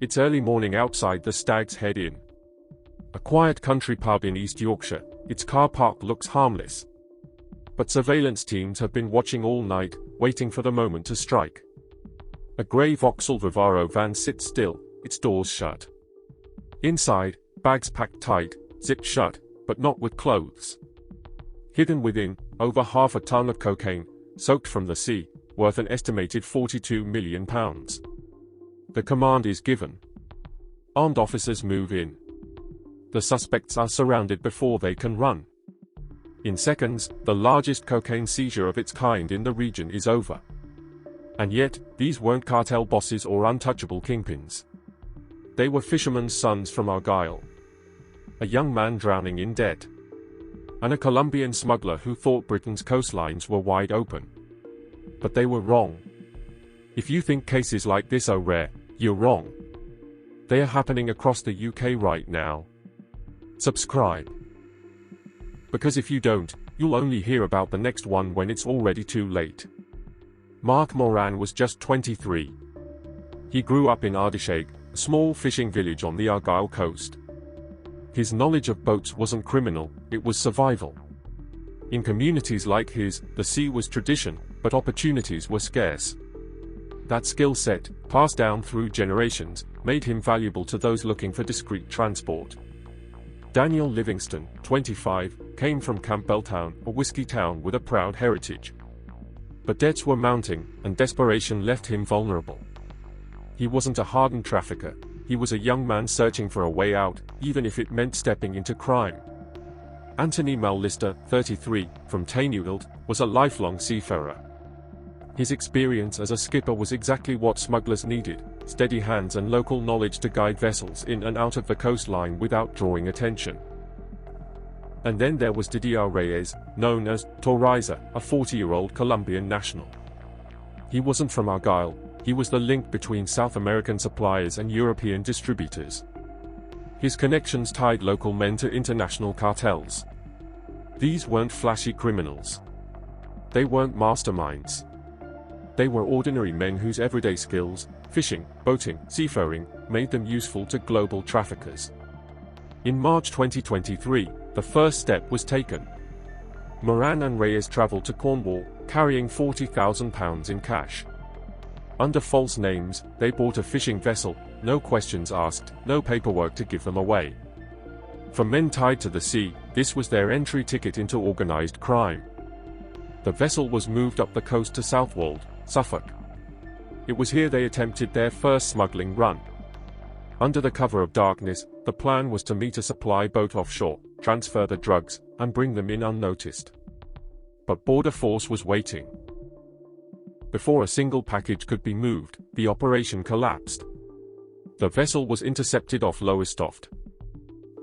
It's early morning outside the Stag's Head Inn. A quiet country pub in East Yorkshire. Its car park looks harmless. But surveillance teams have been watching all night, waiting for the moment to strike. A grey Vauxhall Vivaro van sits still, its doors shut. Inside, bags packed tight, zipped shut, but not with clothes. Hidden within, over half a ton of cocaine, soaked from the sea, worth an estimated £42 million. The command is given. Armed officers move in. The suspects are surrounded before they can run. In seconds, the largest cocaine seizure of its kind in the region is over. And yet, these weren't cartel bosses or untouchable kingpins. They were fishermen's sons from Argyle. A young man drowning in debt. And a Colombian smuggler who thought Britain's coastlines were wide open. But they were wrong. If you think cases like this are rare, you're wrong. They are happening across the UK right now. Subscribe. Because if you don't, you'll only hear about the next one when it's already too late. Mark Moran was just 23. He grew up in Ardisheg, a small fishing village on the Argyle coast. His knowledge of boats wasn't criminal, it was survival. In communities like his, the sea was tradition, but opportunities were scarce. That skill set, passed down through generations, made him valuable to those looking for discreet transport. Daniel Livingston, 25, came from Campbelltown, a whiskey town with a proud heritage. But debts were mounting, and desperation left him vulnerable. He wasn't a hardened trafficker, he was a young man searching for a way out, even if it meant stepping into crime. Anthony Mallister, 33, from Tynewald, was a lifelong seafarer. His experience as a skipper was exactly what smugglers needed, steady hands and local knowledge to guide vessels in and out of the coastline without drawing attention. And then there was Didier Reyes, known as Torriza, a 40-year-old Colombian national. He wasn't from Argyle, he was the link between South American suppliers and European distributors. His connections tied local men to international cartels. These weren't flashy criminals. They weren't masterminds. They were ordinary men whose everyday skills, fishing, boating, seafaring, made them useful to global traffickers. In March 2023, the first step was taken. Moran and Reyes traveled to Cornwall, carrying £40,000 in cash. Under false names, they bought a fishing vessel, no questions asked, no paperwork to give them away. For men tied to the sea, this was their entry ticket into organized crime. The vessel was moved up the coast to Southwold, Suffolk. It was here they attempted their first smuggling run. Under the cover of darkness, the plan was to meet a supply boat offshore, transfer the drugs, and bring them in unnoticed. But Border Force was waiting. Before a single package could be moved, the operation collapsed. The vessel was intercepted off Lowestoft.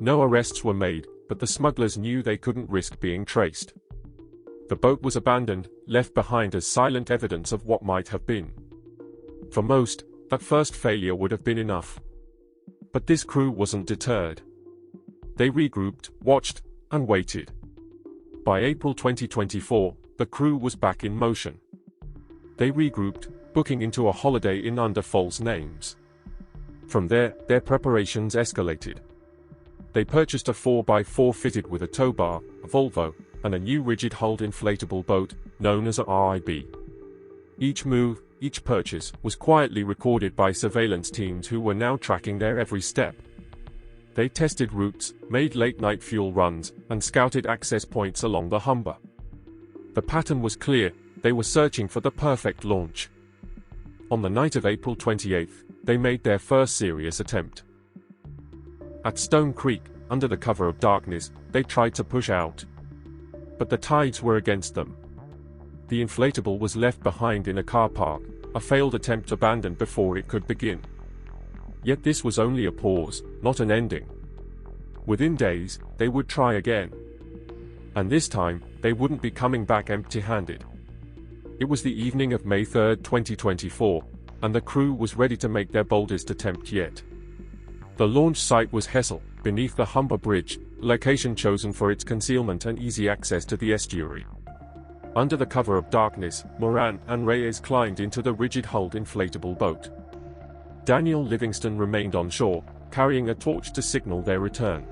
No arrests were made, but the smugglers knew they couldn't risk being traced. The boat was abandoned, left behind as silent evidence of what might have been. For most, that first failure would have been enough. But this crew wasn't deterred. They regrouped, watched, and waited. By April 2024, the crew was back in motion. They regrouped, booking into a holiday inn under false names. From there, their preparations escalated. They purchased a 4x4 fitted with a tow bar, a Volvo, and a new rigid-hulled inflatable boat, known as a RIB. Each move, each purchase, was quietly recorded by surveillance teams who were now tracking their every step. They tested routes, made late-night fuel runs, and scouted access points along the Humber. The pattern was clear, they were searching for the perfect launch. On the night of April 28th, they made their first serious attempt. At Stone Creek, under the cover of darkness, they tried to push out. But the tides were against them. The inflatable was left behind in a car park, a failed attempt abandoned before it could begin. Yet this was only a pause, not an ending. Within days, they would try again. And this time, they wouldn't be coming back empty-handed. It was the evening of May 3, 2024, and the crew was ready to make their boldest attempt yet. The launch site was Hessel, beneath the Humber Bridge, location chosen for its concealment and easy access to the estuary. Under the cover of darkness, Moran and Reyes climbed into the rigid-hulled inflatable boat. Daniel Livingston remained on shore, carrying a torch to signal their return.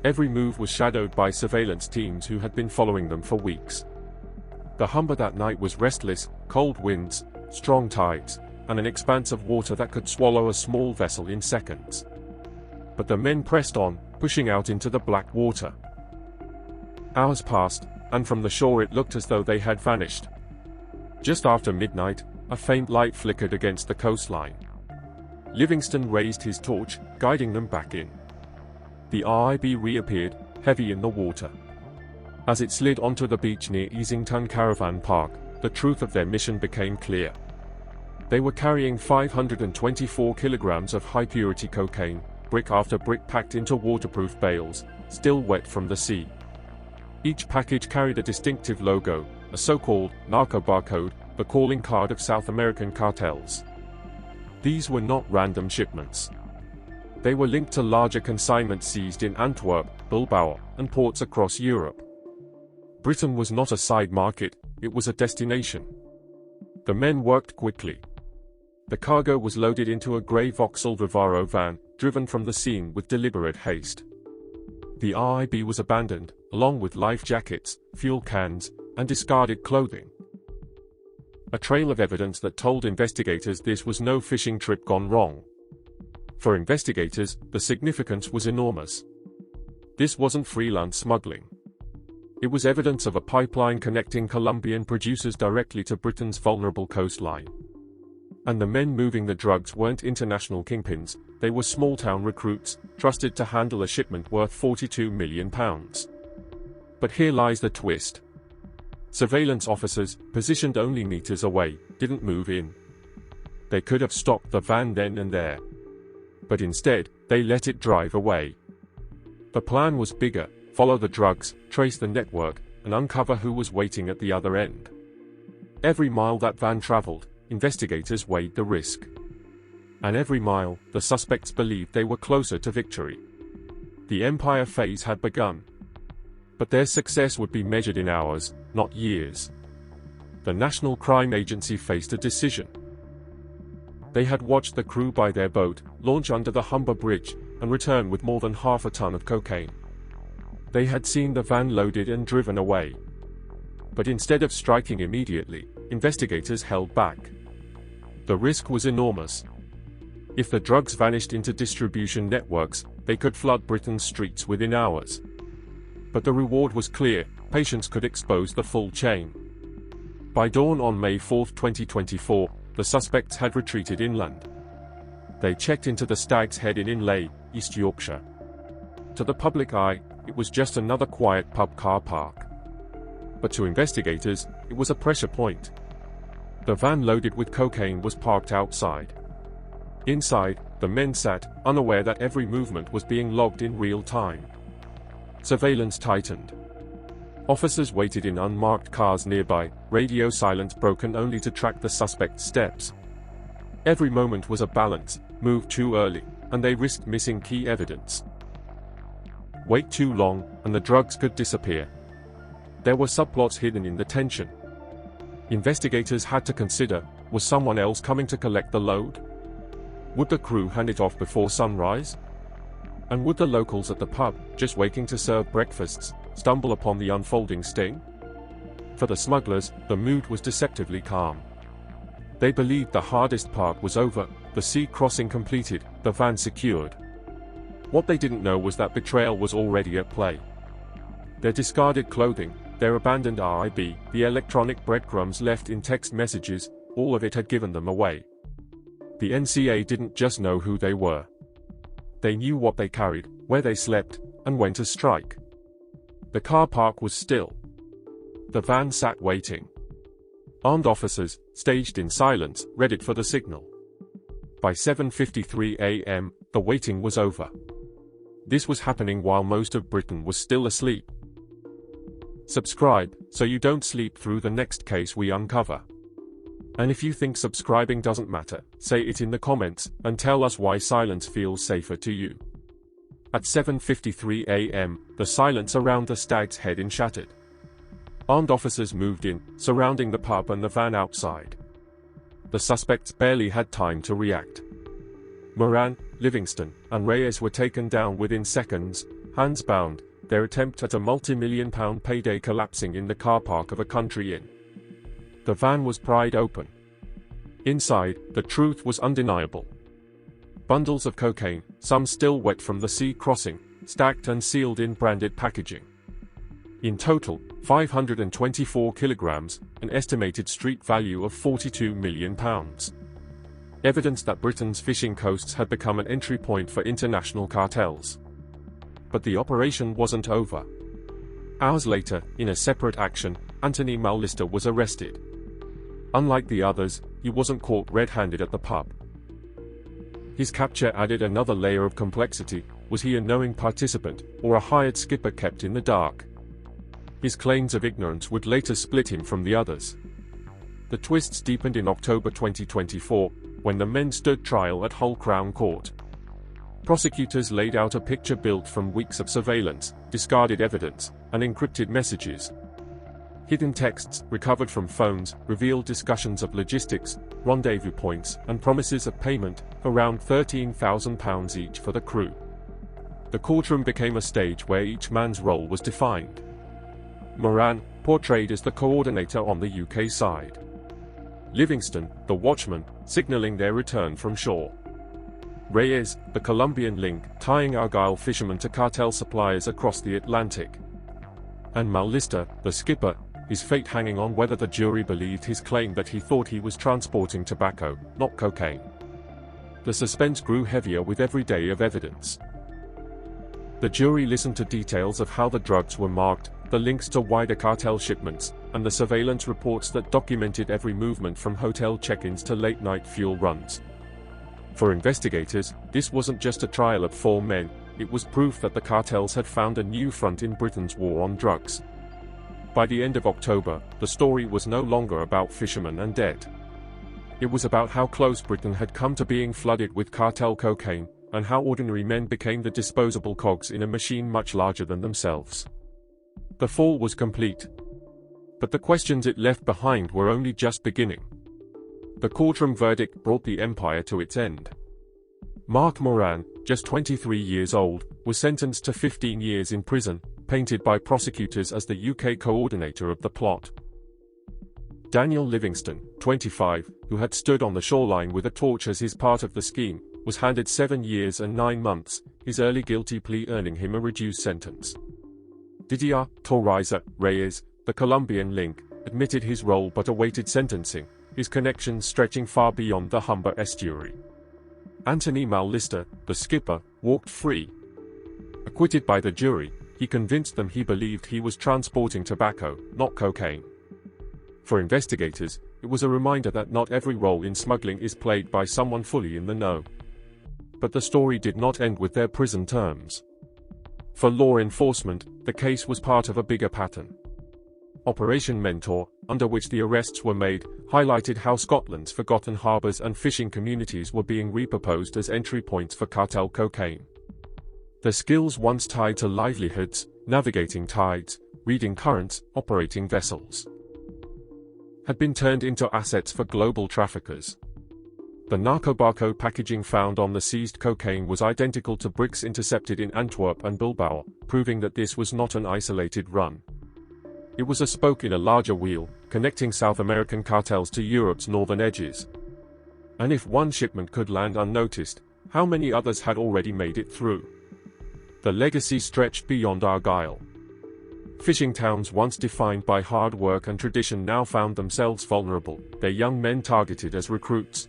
Every move was shadowed by surveillance teams who had been following them for weeks. The Humber that night was restless, cold winds, strong tides, and an expanse of water that could swallow a small vessel in seconds. But the men pressed on, pushing out into the black water. Hours passed, and from the shore it looked as though they had vanished. Just after midnight, a faint light flickered against the coastline. Livingston raised his torch, guiding them back in. The RIB reappeared, heavy in the water. As it slid onto the beach near Easington Caravan Park, the truth of their mission became clear. They were carrying 524 kilograms of high-purity cocaine, brick after brick packed into waterproof bales, still wet from the sea. Each package carried a distinctive logo, a so-called narco barcode, the calling card of South American cartels. These were not random shipments. They were linked to larger consignments seized in Antwerp, Bilbao, and ports across Europe. Britain was not a side market, it was a destination. The men worked quickly. The cargo was loaded into a grey Vauxhall Vivaro van, driven from the scene with deliberate haste. The RIB was abandoned, along with life jackets, fuel cans, and discarded clothing. A trail of evidence that told investigators this was no fishing trip gone wrong. For investigators, the significance was enormous. This wasn't freelance smuggling. It was evidence of a pipeline connecting Colombian producers directly to Britain's vulnerable coastline. And the men moving the drugs weren't international kingpins, they were small-town recruits, trusted to handle a shipment worth £42 million. But here lies the twist. Surveillance officers, positioned only meters away, didn't move in. They could have stopped the van then and there. But instead, they let it drive away. The plan was bigger: follow the drugs, trace the network, and uncover who was waiting at the other end. Every mile that van traveled, investigators weighed the risk. And every mile, the suspects believed they were closer to victory. The empire phase had begun. But their success would be measured in hours, not years. The National Crime Agency faced a decision. They had watched the crew buy their boat, launch under the Humber Bridge, and return with more than half a ton of cocaine. They had seen the van loaded and driven away. But instead of striking immediately, investigators held back. The risk was enormous. If the drugs vanished into distribution networks, they could flood Britain's streets within hours. But the reward was clear: patience could expose the full chain. By dawn on May 4, 2024, the suspects had retreated inland. They checked into the Stag's Head Inn in Leigh, East Yorkshire. To the public eye, it was just another quiet pub car park. But to investigators, it was a pressure point. The van loaded with cocaine was parked outside. Inside, the men sat, unaware that every movement was being logged in real time. Surveillance tightened. Officers waited in unmarked cars nearby, radio silence broken only to track the suspect's steps. Every moment was a balance: move too early, and they risked missing key evidence. Wait too long, and the drugs could disappear. There were subplots hidden in the tension. Investigators had to consider: was someone else coming to collect the load? Would the crew hand it off before sunrise? And would the locals at the pub, just waiting to serve breakfasts, stumble upon the unfolding sting? For the smugglers, the mood was deceptively calm. They believed the hardest part was over, the sea crossing completed, the van secured. What they didn't know was that betrayal was already at play. Their discarded clothing, their abandoned RIB, the electronic breadcrumbs left in text messages, all of it had given them away. The NCA didn't just know who they were. They knew what they carried, where they slept, and when to strike. The car park was still. The van sat waiting. Armed officers, staged in silence, readied for the signal. By 7:53 a.m., the waiting was over. This was happening while most of Britain was still asleep. Subscribe, so you don't sleep through the next case we uncover. And if you think subscribing doesn't matter, say it in the comments, and tell us why silence feels safer to you. At 7:53 a.m., the silence around the Stag's Head Inn shattered. Armed officers moved in, surrounding the pub and the van outside. The suspects barely had time to react. Moran, Livingston, and Reyes were taken down within seconds, hands bound, their attempt at a multi-million-pound payday collapsing in the car park of a country inn. The van was pried open. Inside, the truth was undeniable. Bundles of cocaine, some still wet from the sea crossing, stacked and sealed in branded packaging. In total, 524 kilograms, an estimated street value of £42 million. Evidence that Britain's fishing coasts had become an entry point for international cartels. But the operation wasn't over. Hours later, in a separate action, Anthony Mallister was arrested. Unlike the others, he wasn't caught red-handed at the pub. His capture added another layer of complexity. Was he a knowing participant, or a hired skipper kept in the dark? His claims of ignorance would later split him from the others. The twists deepened in October 2024, when the men stood trial at Hull Crown Court. Prosecutors laid out a picture built from weeks of surveillance, discarded evidence, and encrypted messages. Hidden texts, recovered from phones, revealed discussions of logistics, rendezvous points, and promises of payment, around £13,000 each for the crew. The courtroom became a stage where each man's role was defined. Moran, portrayed as the coordinator on the UK side. Livingston, the watchman, signaling their return from shore. Reyes, the Colombian link, tying Argyle fishermen to cartel suppliers across the Atlantic. And Mallister, the skipper, his fate hanging on whether the jury believed his claim that he thought he was transporting tobacco, not cocaine. The suspense grew heavier with every day of evidence. The jury listened to details of how the drugs were marked, the links to wider cartel shipments, and the surveillance reports that documented every movement from hotel check-ins to late-night fuel runs. For investigators, this wasn't just a trial of 4 men, it was proof that the cartels had found a new front in Britain's war on drugs. By the end of October, the story was no longer about fishermen and debt. It was about how close Britain had come to being flooded with cartel cocaine, and how ordinary men became the disposable cogs in a machine much larger than themselves. The fall was complete. But the questions it left behind were only just beginning. The courtroom verdict brought the empire to its end. Mark Moran, just 23 years old, was sentenced to 15 years in prison, painted by prosecutors as the UK coordinator of the plot. Daniel Livingston, 25, who had stood on the shoreline with a torch as his part of the scheme, was handed 7 years and 9 months, his early guilty plea earning him a reduced sentence. Didier Torriza Reyes, the Colombian link, admitted his role but awaited sentencing, his connections stretching far beyond the Humber estuary. Anthony Mallister, the skipper, walked free. Acquitted by the jury, he convinced them he believed he was transporting tobacco, not cocaine. For investigators, it was a reminder that not every role in smuggling is played by someone fully in the know. But the story did not end with their prison terms. For law enforcement, the case was part of a bigger pattern. Operation Mentor, under which the arrests were made, highlighted how Scotland's forgotten harbours and fishing communities were being repurposed as entry points for cartel cocaine. The skills once tied to livelihoods, navigating tides, reading currents, operating vessels, had been turned into assets for global traffickers. The narco barcode packaging found on the seized cocaine was identical to bricks intercepted in Antwerp and Bilbao, proving that this was not an isolated run. It was a spoke in a larger wheel, connecting South American cartels to Europe's northern edges. And if one shipment could land unnoticed, how many others had already made it through? The legacy stretched beyond Argyle. Fishing towns once defined by hard work and tradition now found themselves vulnerable, their young men targeted as recruits.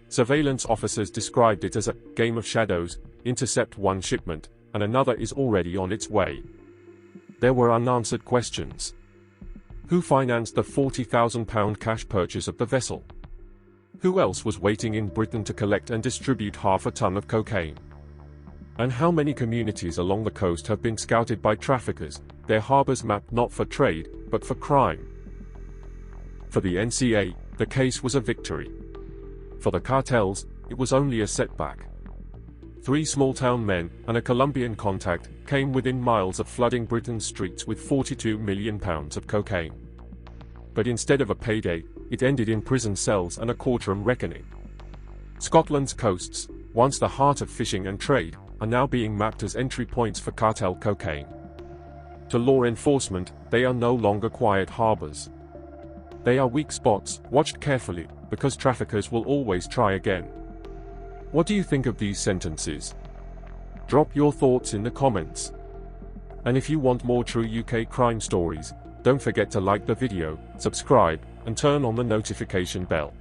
Surveillance officers described it as a game of shadows: intercept one shipment, and another is already on its way. There were unanswered questions. Who financed the £40,000 cash purchase of the vessel? Who else was waiting in Britain to collect and distribute half a ton of cocaine? And how many communities along the coast have been scouted by traffickers, their harbours mapped not for trade, but for crime? For the NCA, the case was a victory. For the cartels, it was only a setback. 3 small-town men and a Colombian contact came within miles of flooding Britain's streets with £42 million of cocaine. But instead of a payday, it ended in prison cells and a courtroom reckoning. Scotland's coasts, once the heart of fishing and trade, are now being mapped as entry points for cartel cocaine. To law enforcement, they are no longer quiet harbors. They are weak spots, watched carefully, because traffickers will always try again. What do you think of these sentences? Drop your thoughts in the comments. And if you want more true UK crime stories, don't forget to like the video, subscribe, and turn on the notification bell.